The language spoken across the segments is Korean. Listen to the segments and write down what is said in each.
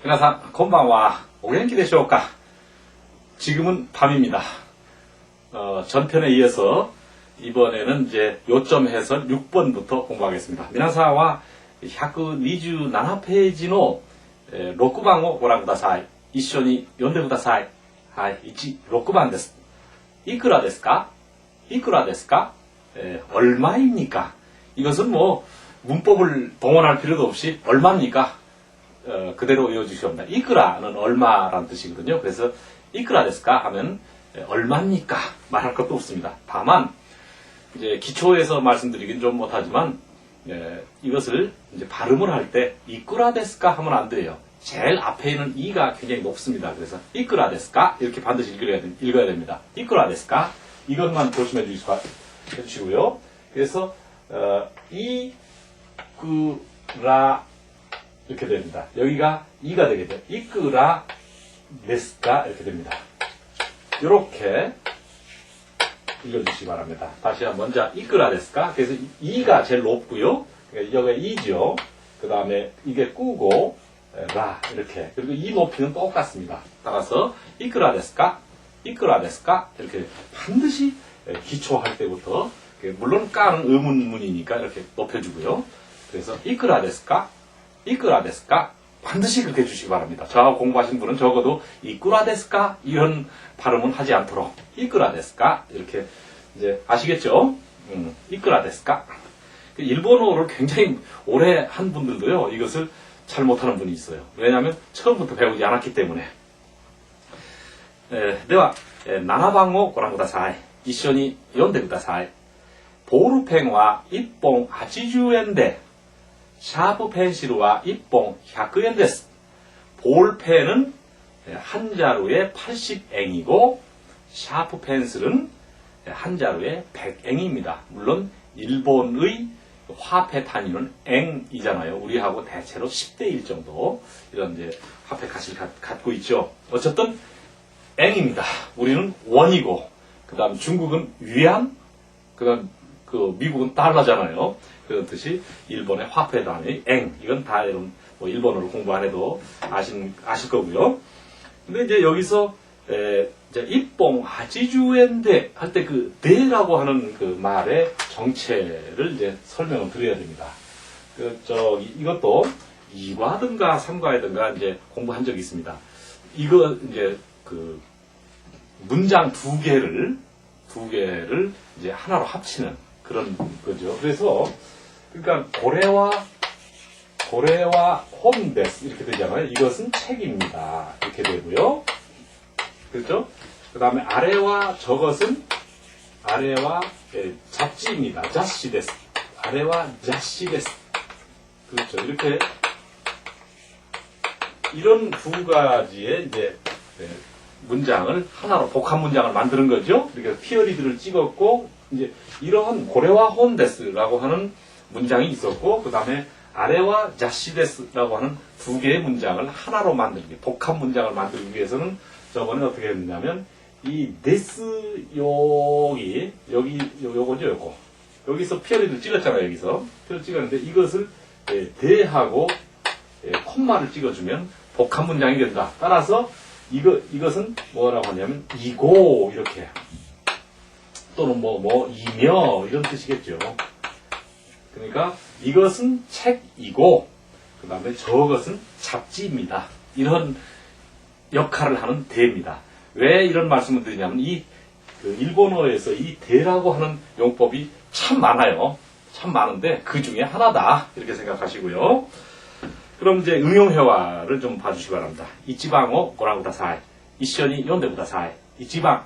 皆さん、こんばんは。お元気でしょうか? 지금은 밤입니다. 전편에 이어서 이번에는 이제 요점 해설 6번부터 공부하겠습니다. 皆さんは127ページの6番をご覧ください。一緒に読んでください。はい、6番です。いくらですか?いくらですか? 얼마입니까? 이것은 뭐 문법을 동원할 필요도 없이 얼마입니까? 그대로 외워주시면 됩니다. 이끄라는 얼마라는 뜻이거든요. 그래서 이끄라 데스까 하면 얼마입니까? 말할 것도 없습니다. 다만 이제 기초에서 말씀드리긴 좀 못하지만 이것을 이제 발음을 할 때 이끄라 데스까 하면 안 돼요. 제일 앞에 있는 이가 굉장히 높습니다. 그래서 이끄라 데스까 이렇게 반드시 읽어야 됩니다. 이끄라 데스까 이것만 조심해 주시고요. 그래서 이끄라 이렇게 됩니다. 여기가 이가 되겠죠. 이끄라 데스까 이렇게 됩니다. 이렇게 읽어주시기 바랍니다. 다시 한번 자 이끄라 데스까. 그래서 이가 제일 높고요. 여기가 이죠. 그 다음에 이게 꾸고 라 이렇게 그리고 이 높이는 똑같습니다. 따라서 이끄라 데스까, 이끄라 데스까 이렇게 반드시 기초할 때부터 물론 까는 의문문이니까 이렇게 높여주고요. 그래서 이끄라 데스까, 이끄라 데스까 반드시 그렇게 해주시기 바랍니다. 저하고 공부하신 분은 적어도 이끄라 데스까 이런 발음은 하지 않도록 이끄라 데스까 이렇게 이제 아시겠죠? 이끄라 데스까. 일본어를 굉장히 오래 한 분들도요 이것을 잘 못하는 분이 있어요. 왜냐하면 처음부터 배우지 않았기 때문에. では7番をご覧ください。一緒に読んでください。ボールペンは1本80円で샤프 펜실은 1번 100엔 です. 볼펜은 한 자루에 80엔이고 샤프 펜슬은 한 자루에 100엔입니다. 물론 일본의 화폐 단위는 엔이잖아요. 우리하고 대체로 10대 1 정도 이런 이제 화폐 가치를 갖고 있죠. 어쨌든 엔입니다. 우리는 원이고 그다음 중국은 위안, 그다음 미국은 달러잖아요. 그런 뜻이 일본의 화폐 단위 엥 이건 다 여러분 뭐 일본어로 공부 안 해도 아실 거고요. 근데 이제 여기서 이제 입봉 하지주엔데 할 때 그 대라고 하는 그 말의 정체를 이제 설명을 드려야 됩니다. 이것도 2과든가 3과든가 이제 공부한 적이 있습니다. 이거 이제 그 문장 두 개를 이제 하나로 합치는 그런 거죠. 그래서 그러니까 고래와 홈데스 이렇게 되잖아요. 이것은 책입니다. 이렇게 되고요. 그렇죠? 그 다음에 아래와 저것은 아래와 잡지입니다. 자시데스. 아래와 자시데스. 그렇죠. 이렇게 이런 두 가지의 이제 문장을 하나로 복합 문장을 만드는 거죠. 이렇게 피어리드를 찍었고 이제 이러한 고래와 혼데스라고 하는 문장이 있었고 그 다음에 아래와 자시데스라고 하는 두 개의 문장을 하나로 만들기 복합 문장을 만들기 위해서는 저번에 어떻게 했냐면 이 데스 요거죠 요거 여기서 피어리드 찍었잖아요. 여기서 피어리드 찍었는데 이것을 대하고 콤마를 찍어주면 복합 문장이 된다. 따라서 이것은 뭐라고 하냐면 이고 이렇게 또는 이며 이런 뜻이겠죠. 그러니까 이것은 책이고 그 다음에 저것은 잡지입니다. 이런 역할을 하는 대입니다. 왜 이런 말씀을 드리냐면 일본어에서 이 대라고 하는 용법이 참 많아요. 참 많은데 그 중에 하나다 이렇게 생각하시고요. 그럼 이제 응용회화를 좀 봐주시기 바랍니다. 이치방をご覧ください. 一緒に読んでください. 1番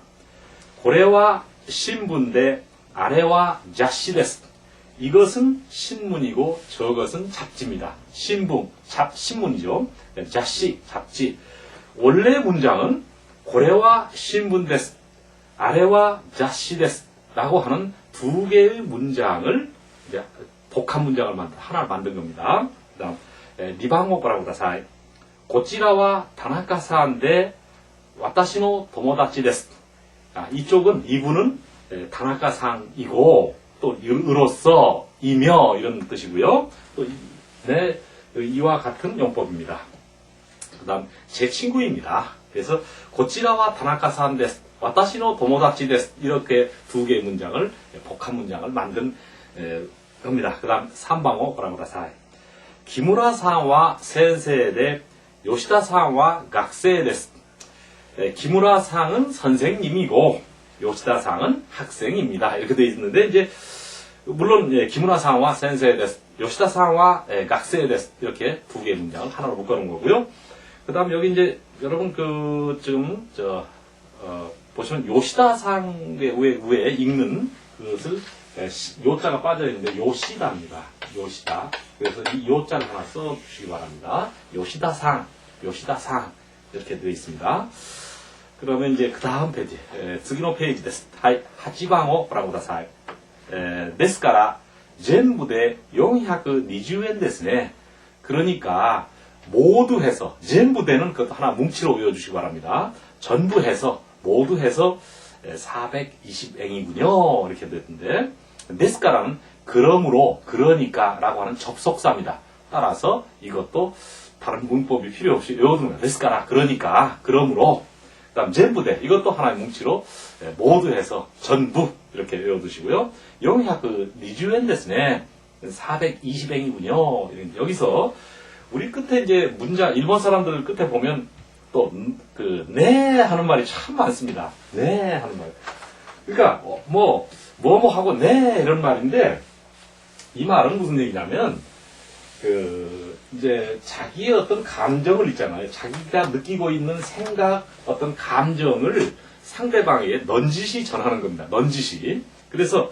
これは新聞であれは雑誌です. 이것은 신문이고 저것은 잡지입니다. 신문이죠. 잡시, 잡지. 원래 문장은 고래와 신문 데스, 아래와 잡시 데스 라고 하는 두 개의 문장을 이제 복합 문장을 하나를 만든 겁니다. 그 다음 2番をご覧ください. こちらは田中さんで私の友達です. 이쪽은 이분은 다나카상이고 또 으로서 이며 이런 뜻이고요. 또 이와 같은 용법입니다. 그 그 다음 제 친구입니다. 그래서 고치라와 타나카산 데스, 와타시노 도모다치 데스, 이렇게 두 개의 문장을, 복합 문장을 만든 겁니다. 그 다음 3방어 고라쿠다사이. 기무라さん와 센세이 요시다さん와 학생 데스. 기무라さん은 선생님이고 요시다さん은 학생입니다. 이렇게 되어 있는데, 이제 물론 기무라さん와 센세이 데스, 요시다さん와 학생 데스, 이렇게 두 개의 문장을 하나로 묶어놓은 거고요. 그 다음 여기 이제 여러분 지금 보시면 요시다상의 위에 읽는 그것을 요자가 빠져 있는데 요시다입니다. 요시다. 그래서 이 요자를 하나 써주시기 바랍니다. 요시다상, 요시다상 이렇게 되어 있습니다. 그러면 이제 그 다음 페이지,次の 페이지です. 하지방어 고라쿠다사이. ですから 全部で 420엔 ですね. 그러니까 모두 해서, 전부 되는 것도 하나 뭉치로 외워주시기 바랍니다. 전부 해서, 모두 해서 420엔이군요. 이렇게 됐는데, 데스카라는 그러므로, 그러니까 라고 하는 접속사입니다. 따라서 이것도 다른 문법이 필요 없이 외워두는 거예요. 데스카라, 그러니까, 그러므로. 그 다음 전부 돼. 이것도 하나의 뭉치로 모두 해서 전부 이렇게 외워두시고요. 420엔 ですね. 420엔이군요. 여기서 우리 끝에 이제 문장, 일본 사람들 끝에 보면 또, 네 하는 말이 참 많습니다. 네 하는 말. 그러니까, 뭐 하고 네 이런 말인데, 이 말은 무슨 얘기냐면, 이제 자기의 어떤 감정을 있잖아요. 자기가 느끼고 있는 생각, 어떤 감정을 상대방에게 넌지시 전하는 겁니다. 넌지시. 그래서,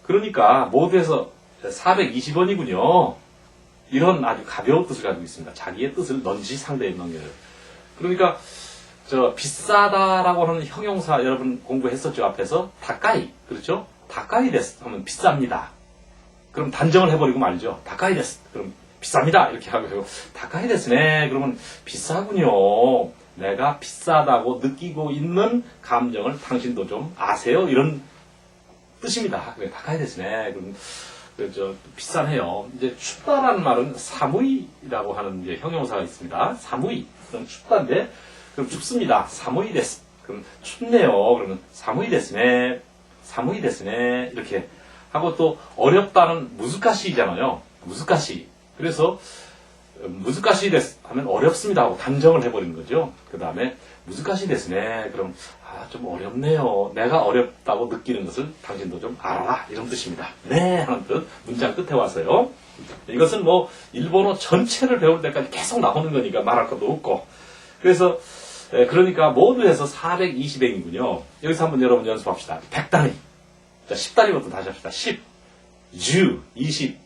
그러니까 모두 해서 420원이군요. 이런 아주 가벼운 뜻을 가지고 있습니다. 자기의 뜻을 넌지 상대에 넘겨요. 그러니까 비싸다라고 하는 형용사 여러분 공부했었죠. 앞에서 다까이, 그렇죠? 다까이 데스 하면 비쌉니다. 그럼 단정을 해버리고 말이죠. 다까이 데스 그럼 비쌉니다 이렇게 하고요. 다까이 데스네 그러면 비싸군요. 내가 비싸다고 느끼고 있는 감정을 당신도 좀 아세요? 이런 뜻입니다. 다까이 데스네 그럼 비싸네요. 이제 춥다라는 말은 사무이라고 하는 이제 형용사가 있습니다. 사무이. 그럼 춥다인데, 그럼 춥습니다. 사무이 데스. 그럼 춥네요. 그러면 사무이 데스네. 사무이 데스네. 이렇게 하고 또 어렵다는 무즈카시잖아요. 무즈카시. 그래서 무즈카시 데스 하면 어렵습니다 하고 단정을 해버린 거죠. 그 다음에 무즈카시 데스네. 그럼 좀 어렵네요. 내가 어렵다고 느끼는 것을 당신도 좀 알아라. 이런 뜻입니다. 네 하는 뜻. 문장 끝에 와서요. 이것은 뭐 일본어 전체를 배울 때까지 계속 나오는 거니까 말할 것도 없고. 그래서 그러니까 모두 해서 420엔이군요. 여기서 한번 여러분 연습합시다. 100단위. 자, 10단위부터 다시 합시다. 10, 10, 20,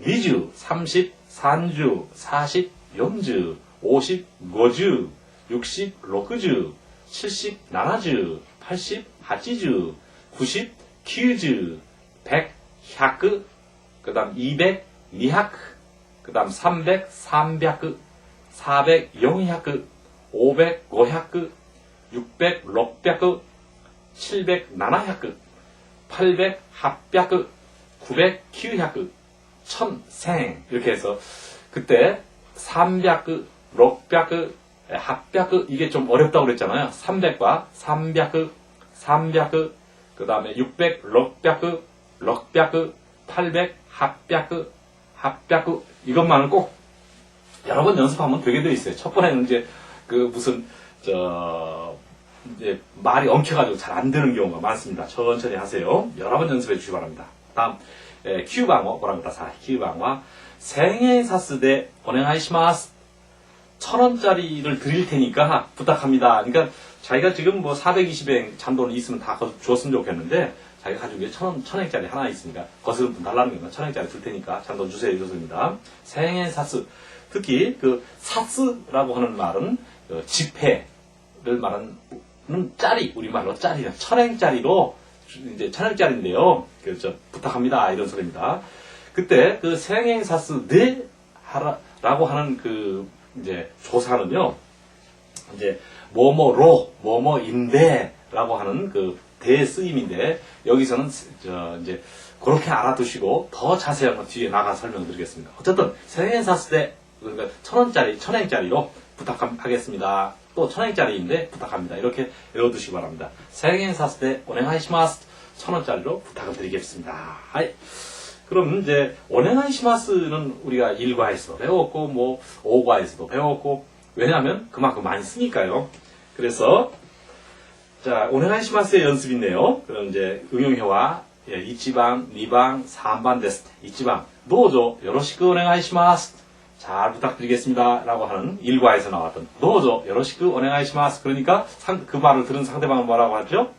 20, 30, 30, 40, 40, 50, 50, 60, 60, 70, 70, 80, 80, 90, 90, 100, 100, 그 다음 200, 200, 그 다음 300, 300, 400, 400, 500, 500, 600, 600, 700, 700, 800, 800, 900, 900, 1000, 이렇게 해서 그때 300, 600, 800 이게 좀 어렵다고 그랬잖아요. 300과 300, 300, 그 다음에 600, 600, 600, 800, 800, 800 이것만은 꼭 여러 번 연습하면 되게 돼 있어요. 첫 번에는 이제 이제 말이 엉켜가지고 잘 안 되는 경우가 많습니다. 천천히 하세요. 여러 번 연습해 주시기 바랍니다. 다음 9番を ご覧ください. 9番は 1000엔 사스데 오네가이시마스. 1000원짜리를 드릴 테니까 부탁합니다. 그러니까 자기가 지금 뭐 420엔 잔돈이 있으면 다 줬으면 좋겠는데 자기가 가지고 1000엔짜리 하나 있으니까 거스름 돈 달라는 거예요. 1000엔짜리 줄 테니까 잔돈 주세요. 이것입니다. 1000엔 사스. 특히 그 사스라고 하는 말은 지폐를 말하는 짜리, 우리말로 짜리가 1000엔짜리로 이제 1000엔짜리인데요. 그래서 부탁합니다. 이런 소리입니다. 그때 그 1000엔 사스 네 하라라고 하는 그 이제 조사는요, 이제 뭐뭐인데라고 하는 그 대쓰임인데 여기서는 이제 그렇게 알아두시고 더 자세한 건 뒤에 나가 설명드리겠습니다. 어쨌든 1000엔 사스 때 그러니까 1,000원짜리, 1,000엔짜리로 부탁하겠습니다. 또 1,000엔짜리인데 부탁합니다. 이렇게 외워두시기 바랍니다. 1000엔 샀을 때 오네가이시마스 1,000원짜리로 부탁을 드리겠습니다. 하이. 그럼 이제 오네가이시마스는 우리가 1과에서 배웠고 뭐 5과에서도 배웠고 왜냐하면 그만큼 많이 쓰니까요. 그래서 자 오네가이시마스의 연습이네요. 그럼 이제 응용해와 이치방, 2방, 3반 데스. 이치방 도우조 요로시쿠 오네가이시마스 잘 부탁드리겠습니다. 라고 하는 1과에서 나왔던 도우조 요로시쿠 오네가이시마스. 그러니까 그 말을 들은 상대방은 뭐라고 하죠?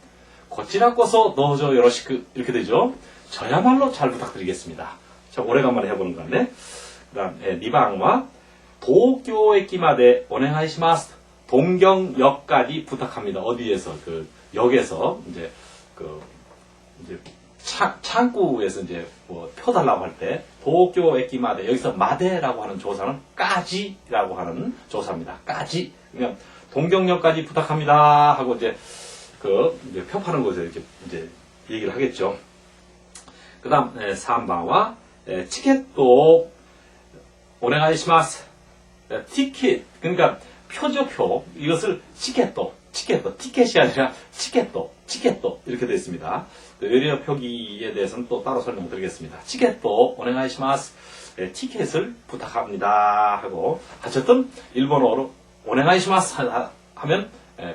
고치라코소 도우조 요로시쿠 이렇게 되죠. 저야말로 잘 부탁드리겠습니다. 자, 오래간만에 해보는 건데. 그 다음 2방과 도쿄에키마데 오네가이시마스. 동경역까지 부탁합니다. 어디에서 그 역에서 이제 이제 창구에서 이제 뭐 표 달라고 할 때 도쿄에키마데 여기서 마데라고 하는 조사는 까지라고 하는 조사입니다. 까지. 그냥 동경역까지 부탁합니다 하고 이제 이제 표 파는 곳에 이렇게 이제 얘기를 하겠죠. 그다음 3방과 티켓도 오네가이시마스. 티켓 그러니까 표죠 표. 이것을 티켓이 아니라 티켓도 이렇게 되어 있습니다. 외래어 표기에 대해서는 또 따로 설명드리겠습니다. 티켓도 오네가이시마스. 티켓을 부탁합니다 하고 어쨌든 일본어로 오네가이시마스 하면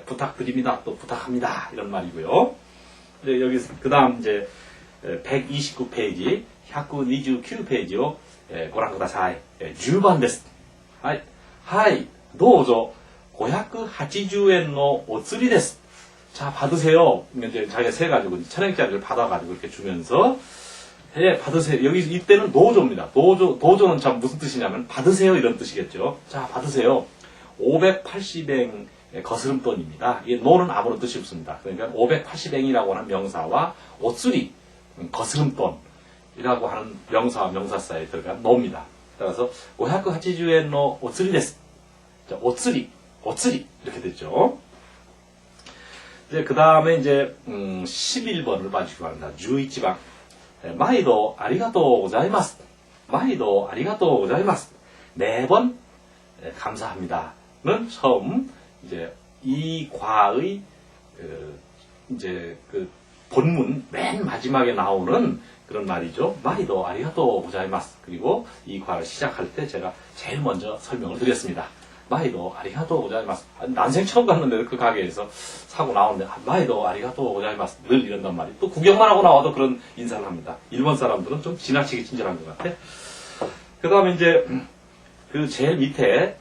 부탁드립니다 또 부탁합니다 이런 말이고요. 여기 그다음 이제 129페이지 129페이지로 고랑ください. 10번です. 하이. 하이. どうぞ 580엔のお釣りです. 자, 받으세요. 이제 자기가 세가지고 1,000엔짜리를 받아가지고 이렇게 주면서 받으세요. 여기 이때는 도조입니다. 도조는 참 무슨 뜻이냐면 받으세요 이런 뜻이겠죠. 자, 받으세요. 580엔 거스름돈입니다. 이게 노는 아무런 뜻이 없습니다. 그러니까 580엔이라고 하는 명사와 오쓰리 거스름돈이라고 하는 명사와 명사사에 들어간 노입니다. 따라서 580엔の 오쓰리です. 자, 오쓰리 이렇게 됐죠. 이제 그 다음에 이제 11번을 봐주시기 바랍니다. 11번. 마이도 아리가또 고자이마스. 마이도 아리가또 고자이마스. 매번 감사합니다는 처음 이제 이 과의 이제 그 본문 맨 마지막에 나오는 그런 말이죠. 마이도 아리가또 고자이마스. 그리고 이 과를 시작할 때 제가 제일 먼저 설명을 드렸습니다. 마이도 아리가또 고자이마스. 난생 처음 갔는데 그 가게에서 사고 나오는데 마이도 아리가또 고자이마스 늘 이런단 말이에요. 또 구경만 하고 나와도 그런 인사를 합니다. 일본 사람들은 좀 지나치게 친절한 것 같아. 그 다음에 이제 그 제일 밑에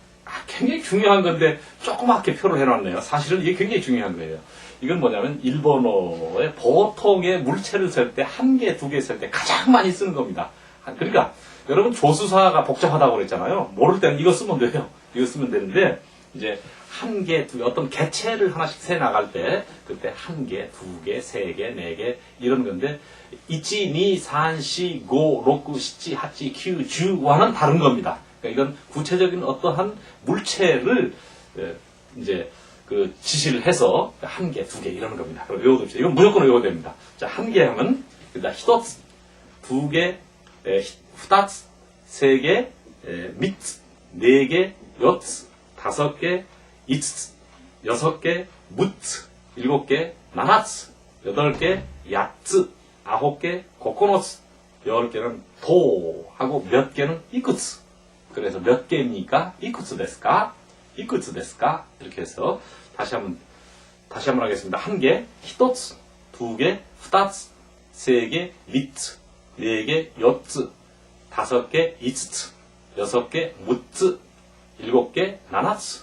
굉장히 중요한 건데 조그맣게 표를 해놨네요. 사실은 이게 굉장히 중요한 거예요. 이건 뭐냐면 일본어의 보통의 물체를 쓸 때 한 개, 두 개 쓸 때 가장 많이 쓰는 겁니다. 그러니까 여러분 조수사가 복잡하다고 그랬잖아요. 모를 때는 이거 쓰면 돼요. 이거 쓰면 되는데 이제 한 개, 두 개 어떤 개체를 하나씩 세 나갈 때 그때 한 개, 두 개, 세 개, 네 개 이런 건데 1, 2, 3, 4, 5, 6, 7, 8, 9, 10와는 다른 겁니다. 그러니까 이건 구체적인 어떠한 물체를 이제 그 지시를 해서 한 개, 두 개 이러는 겁니다. 그럼 외워둡시다. 이건 무조건 외워야 됩니다. 자, 한 개 하면 일단 히토츠, 두 개, 후다츠, 세 개, 미츠, 네 개, 요츠, 다섯 개, 이츠, 여섯 개, 무츠, 일곱 개, 나나츠, 여덟 개, 야츠, 아홉 개, 고코노츠, 열 개는 도 하고 몇 개는 이쿠츠. 그래서 몇 개입니까? 이쿠츠 데스까? 이쿠츠 데스까? 이렇게 해서 다시 한번 하겠습니다. 한 개, 히토츠, 두 개, 후다츠, 세 개, 미츠, 네 개, 요츠, 다섯 개, 이츠츠, 여섯 개, 무츠, 일곱 개, 나나츠,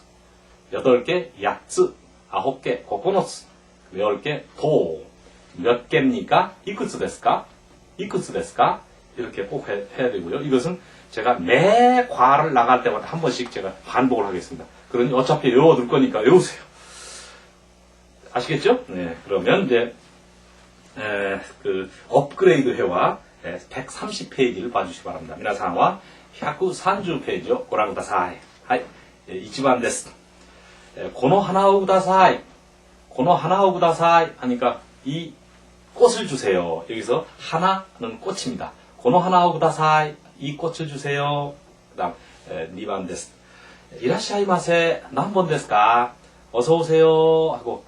여덟 개, 야츠, 아홉 개, 고코노츠, 열 개, 도. 몇 개입니까? 이쿠츠 데스까? 이쿠츠 데스까? 이렇게 꼭 해야 되고요. 이것은 제가 매 과를 나갈 때마다 한 번씩 제가 반복을 하겠습니다. 그러니 어차피 외워둘 거니까 외우세요. 아시겠죠? 네. 그러면 이제 그 업그레이드 회화 130페이지를 봐주시기 바랍니다. 미나상과 130페이지요. 고랑ください. 하이. 1번です. この花をください. この花をください. 하니까 이 꽃을 주세요. 여기서 하나는 꽃입니다. この花をください. 이 꽃을 주세요. 그 다음 2번 데스. 이라시아이마세, 남번 데스까? 어서오세요. 하고,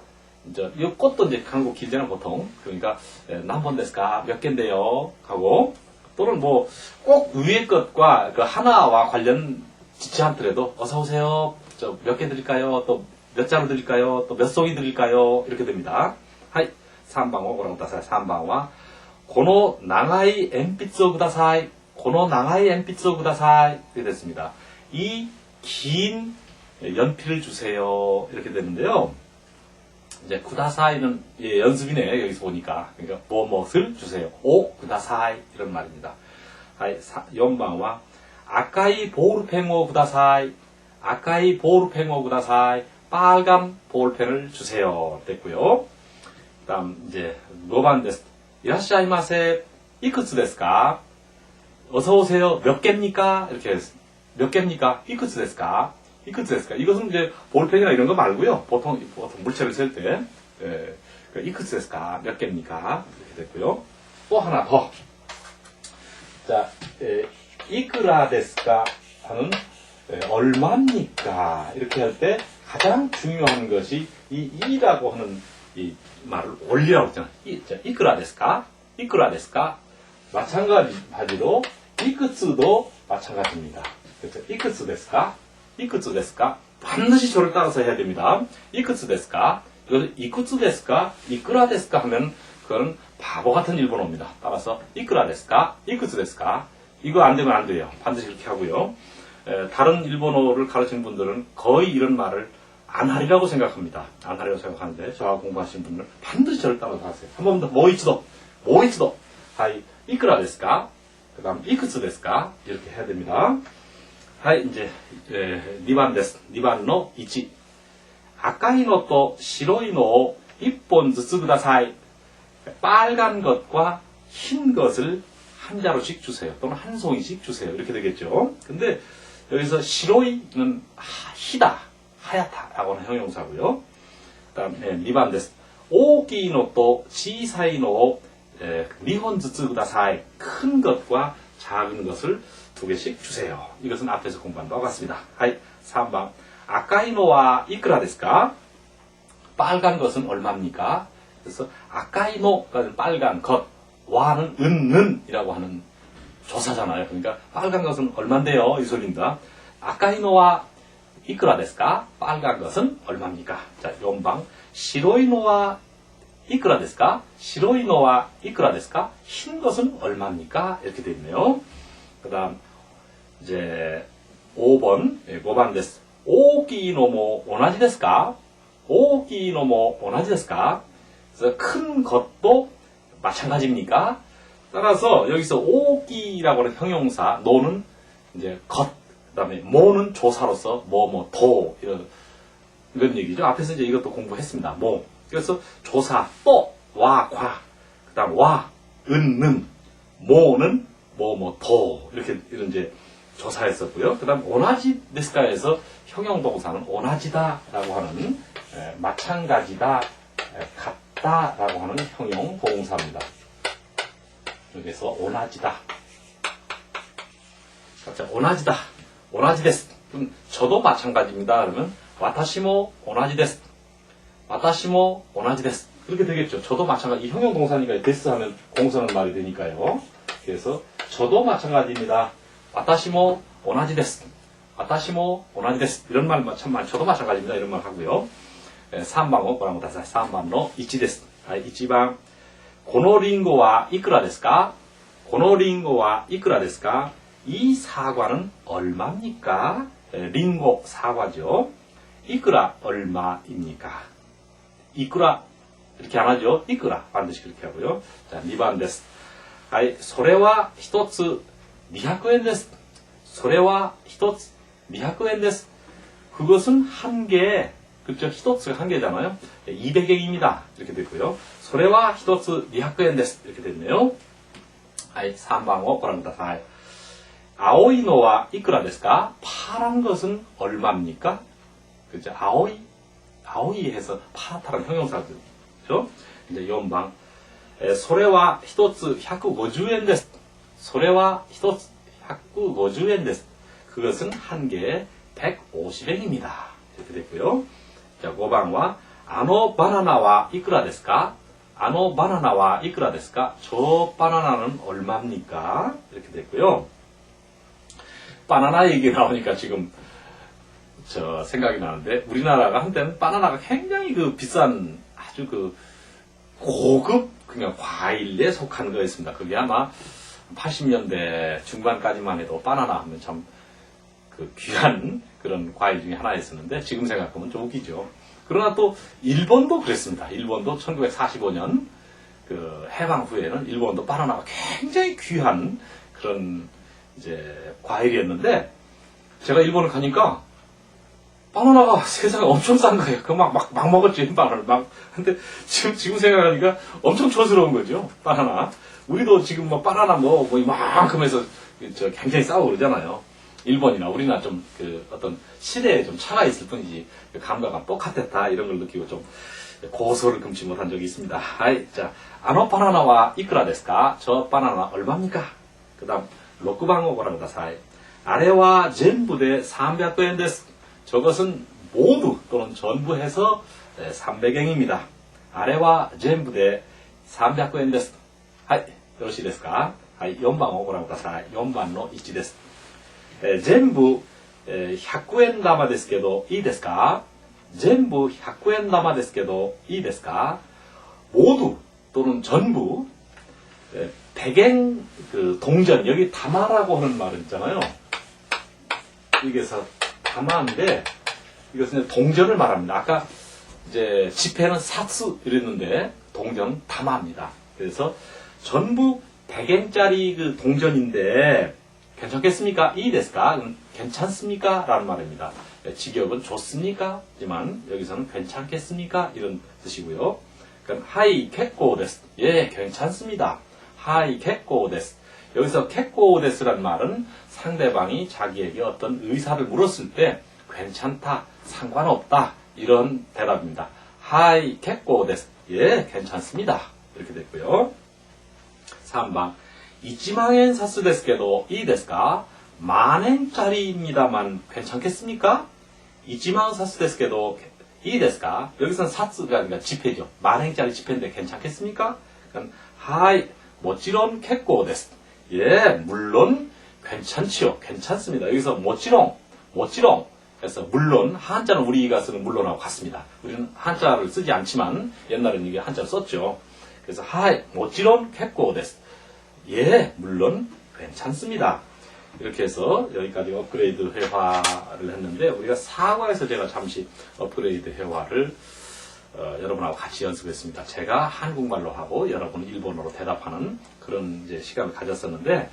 이제, 이 꽃도 이제 한국 길잖아, 보통. 그러니까, 남번 데스까? 몇 개인데요. 하고, 또는 뭐, 꼭 위의 것과 그 하나와 관련 짓지 않더라도, 어서오세요. 저 몇 개 드릴까요? 또 몇 장을 드릴까요? 또 몇 송이 드릴까요? 이렇게 됩니다. 하이, 3番を ご覧ください. 3番は, この長い鉛筆をください. この長い鉛筆をください. 이렇게 됐습니다. 이 긴 연필을 주세요. 이렇게 되는데요. 이제 구다사이는 예, 연습이네 여기서 보니까. 그러니까 뭐뭇을 주세요. 오 구다사이 이런 말입니다. 4番は 아까이 볼펜を 구다사이. 아까이 볼펜を 구다사이. 빨간 볼펜을 주세요. 됐고요. 그다음 이제 5번 데스. 이라시아이마세. 이쿠츠 데스 까? 어서 오세요. 몇 개입니까? 이렇게 했습니다. 몇 개입니까? 이쿠츠 데스 까? 이쿠츠 데스 까? 이것은 이제 볼펜이나 이런 거 말고요. 보통 물체를 셀 때 이쿠츠 데스 까? 몇 개입니까? 이렇게 됐고요. 또 하나 더. 자, 이쿠라 데스 까? 하는 얼마입니까? 이렇게 할 때 가장 중요한 것이 이 이라고 하는 이 말을 올리라고 했잖아. 이쿠라 데스 까? 이쿠라 데스 까? 마찬가지로 이쿠츠도 마찬가지입니다. 그렇죠? 이쿠츠 데스 까? 이쿠츠 데스 까? 반드시 저를 따라서 해야 됩니다. 이쿠츠 데스 까? 이것을 이쿠츠 데스 까? 이쿠라 데스 까? 하면 그거는 바보 같은 일본어입니다. 따라서 이쿠라 데스 까? 이쿠츠 데스 까? 이거 안 되면 안 돼요. 반드시 이렇게 하고요. 다른 일본어를 가르치는 분들은 거의 이런 말을 안 하리라고 생각합니다. 안 하리라고 생각하는데 저하고 공부하시는 분들은 반드시 저를 따라서 하세요. 한 번 더 모이치도. 하이, 이쿠라 데스 까? 그 다음 이쿠츠 데스 까? 이렇게 해야 됩니다. 하이, 이제 2번 데스. 2番の 1. 赤いのと白いのを 1本ずつください. 빨간 것과 흰 것을 한 자루씩 주세요. 또는 한 송이씩 주세요. 이렇게 되겠죠. 근데 여기서 시로이는 희다, 하얗다 라고 하는 형용사고요. 그 다음 2번 데스. 大きいのと小さいのを 2本ずつください. 큰 것과 작은 것을 2개씩 주세요. 이것은 앞에서 공부한 바와 같습니다. 하이, 3번. 赤いのは いくらですか? 빨간 것은 얼마입니까? 그래서 赤いの, 빨간 것, 와는 은이라고 하는 조사잖아요. 그러니까 빨간 것은 얼만데요? 이 소리입니다. 赤いのは いくらですか? 빨간 것은 얼마입니까? 자, 4번. 白いのは いくらですか? 白いのは いくらですか? 흰 것은 얼마입니까? 이렇게 되어 있네요. 그 다음, 이제, 5번です。大きいのも同じですか? 大きいのも同じですか? 그래서 큰 것도 마찬가지입니까? 따라서 여기서 오기라고 하는 형용사, 노는 이제 것, 그 다음에 모는 조사로서 도 이런 얘기죠. 앞에서 이제 이것도 공부했습니다. 모. 그래서 조사, 또, 와, 과, 그 다음 와, 는, 모는 도 이렇게 이런 이제 조사했었고요. 그 다음 오나지 데스카에서 형용동사는 오나지다라고 하는 마찬가지다, 같다라고 하는 형용동사입니다. 여기서 오나지다. 자, 오나지다. 오나지데스. 그럼 저도 마찬가지입니다. 그러면 와타시모 오나지데스. 와타시모 오나지데스. 그렇게 되겠죠. 저도 마찬가지. 이 형용동사니까 데스 하면 공서는 말이 되니까요. 그래서 저도 마찬가지입니다. 와타시모 오나지데스. 와타시모 오나지데스. 이런 말 참 많이 저도 마찬가지입니다. 이런 말 하고요. 3番を ご覧ください. 3番の 1です. 1番. このリンゴはいくらですか? このリンゴはいくらですか? 이 사과는 얼마입니까? 링고 사과죠. 이쿠라 얼마입니까? 이쿠라 이렇게 안 하죠. 이쿠라 반드시 그렇게 하고요. 자, 2번です. はい、それは一つ200円です. それは一つ200円です. 그것은 한 개에 그렇죠. 히토츠가 한 개잖아요. 200엔입니다. 이렇게 됐고요. 소래와 히토츠 200엔 데스. 이렇게 됐네요. 3番を ご覧ください. 아오이노와 이쿠라 데스 까? 파란 것은 얼마입니까? 그죠? 아오이 해서 파랗다는 형용사죠. 이제 4번. 소래와 히토츠 150엔 데스. 소래와 히토츠 150엔 데스. 그것은 한 개에 150엔입니다. 이렇게 됐고요. 자, 5번과 아노 바나나와 이쿠라 데스 까? 아노 바나나와 이쿠라 데스 까? 저 바나나는 얼마입니까? 이렇게 됐고요. 바나나 얘기 나오니까 지금 저 생각이 나는데 우리나라가 한때는 바나나가 굉장히 그 비싼 아주 그 고급 그냥 과일에 속한 거였습니다. 그게 아마 80년대 중반까지만 해도 바나나 하면 참 그 귀한 그런 과일 중에 하나였었는데 지금 생각하면 좀 웃기죠. 그러나 또 일본도 그랬습니다. 일본도 1945년 그 해방 후에는 일본도 바나나가 굉장히 귀한 그런 이제 과일이었는데 제가 일본을 가니까 바나나가 세상에 엄청 싼 거예요. 그 막 먹었지, 바나나를 막. 근데 지금 생각하니까 엄청 촌스러운 거죠, 바나나. 우리도 지금 뭐 바나나 뭐 이만큼 해서 저 굉장히 싸우고 그러잖아요. 일본이나 우리나 좀 그 어떤 시대에 좀 차가 있을 뿐이지 그 감각은 똑같았다 이런 걸 느끼고 좀 고소를 금치 못한 적이 있습니다. 하이, 자, 아노 바나나와 이쿠라 데스 까? 저 바나나 얼마입니까? 그 다음, 6번をご覧ください. 아래와 전부대 300엔 데스. 저것은 모두 또는 전부 해서 300엔입니다. 아래와 전부대 300엔 데스. 하이, よろしいですか? 하이, 4번をご覧ください. 4번の1です. 全部100円玉ですけどいいですか? 全部100円玉ですけどいいですか? 모두 또는 전부 100엔 그 동전 여기 담아라고 하는 말은 있잖아요. 여기서 담아인데 이것은 동전을 말합니다. 아까 이제 지폐는 사츠 이랬는데 동전 담아입니다. 그래서 전부 100엔짜리 그 동전인데 괜찮겠습니까? 이 데스까? 괜찮습니까? 라는 말입니다. 직역은 좋습니까? 하지만 여기서는 괜찮겠습니까? 이런 뜻이고요. 그럼 하이 켓고 데스. 예, 괜찮습니다. 하이 켓고 데스. 여기서 켓고 데스란 말은 상대방이 자기에게 어떤 의사를 물었을 때 괜찮다, 상관없다 이런 대답입니다. 하이 켓고 데스. 예, 괜찮습니다. 이렇게 됐고요. 3번 1만엔 사스 데스けど いいですか? 만엔짜리입니다만 괜찮겠습니까? 1만 사스 데스けど いいですか? 여기서는 사스가 아니라 지폐죠. 만엔짜리 지폐인데 괜찮겠습니까? 그럼 하이, もちろん結構です. 예, 물론 괜찮지요. 괜찮습니다. 여기서 もちろん, もちろん. 그래서 물론 한자는 우리가 쓰는 물론하고 같습니다. 우리는 한자를 쓰지 않지만 옛날에는 이게 한자를 썼죠. 그래서 하이, もちろん結構です. 예, 물론 괜찮습니다. 이렇게 해서 여기까지 업그레이드 회화를 했는데 우리가 사과에서 제가 잠시 업그레이드 회화를 여러분하고 같이 연습했습니다. 제가 한국말로 하고 여러분은 일본어로 대답하는 그런 이제 시간을 가졌었는데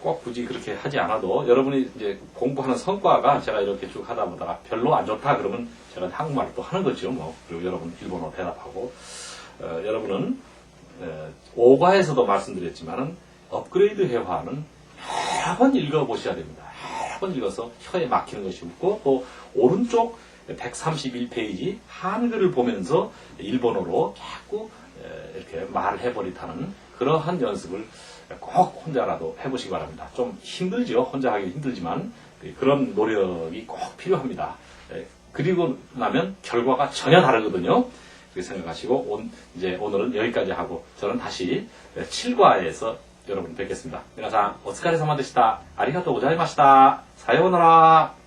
꼭 굳이 그렇게 하지 않아도 여러분이 이제 공부하는 성과가 제가 이렇게 쭉 하다 보다가 별로 안 좋다 그러면 제가 한국말로 또 하는 거죠. 뭐 그리고 여러분 일본어로 대답하고 여러분은 5과에서도 말씀드렸지만은 업그레이드 회화는 여러 번 읽어보셔야 됩니다. 여러 번 읽어서 혀에 막히는 것이 없고 또 오른쪽 131페이지 한글을 보면서 일본어로 자꾸 이렇게 말을 해버리다는 그러한 연습을 꼭 혼자라도 해보시기 바랍니다. 좀 힘들죠. 혼자 하기 힘들지만 그런 노력이 꼭 필요합니다. 그리고 나면 결과가 전혀 다르거든요. 그렇게 생각하시고 이제 오늘은 여기까지 하고 저는 다시 7과에서 여러분 뵙겠습니다.皆さんお疲れ様でした。ありがとうございました。さようなら。